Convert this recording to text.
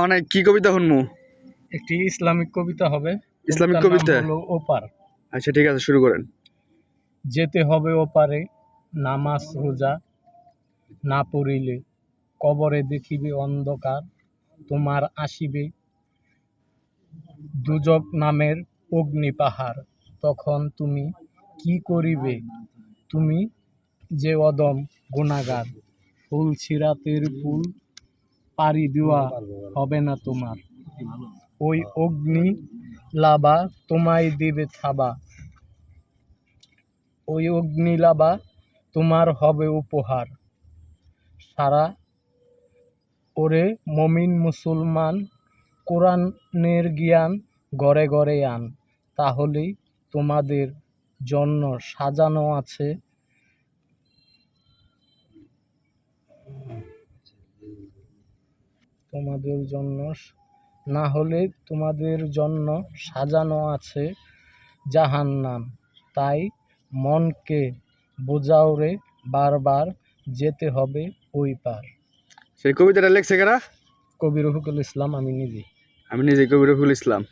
মানে কি কবিতা শুনমু? একটি ইসলামিক কবিতা হবে। ইসলামিক কবিতার কবিতা? নাম হলো ওপার। আচ্ছা ঠিক আছে, শুরু করেন। যেতে হবে ওপারে, নামাজ রোজা না পড়িলে কবরে দেখিবে অন্ধকার, তোমার আসিবে দুজক নামের অগ্নি পাহাড়। তখন তুমি কি করিবে? তুমি যে অদম গুনাহগার, ফুল সিরাতের পুল পাড়ি দেওয়া হবে না তোমার। ওই অগ্নি লাভা তোমায় দেবে থাবা, ওই অগ্নি লাভা তোমার হবে উপহার। সারা ওরে মমিন মুসলমান, কোরআনের জ্ঞান ঘরে ঘরে আন, তাহলেই তোমাদের জন্য সাজানো আছে তোমাদের জন্য, না হলে তোমাদের জন্য সাজানো আছে জাহান্নাম। তাই মনকে বোঝাও রে বারবার, যেতে হবে ওই পার। সেই কবিতাটা লেখছে কারা? কবি রফিকুল ইসলাম, আমি নিজে। আমি নিজে কবি রফিকুল ইসলাম।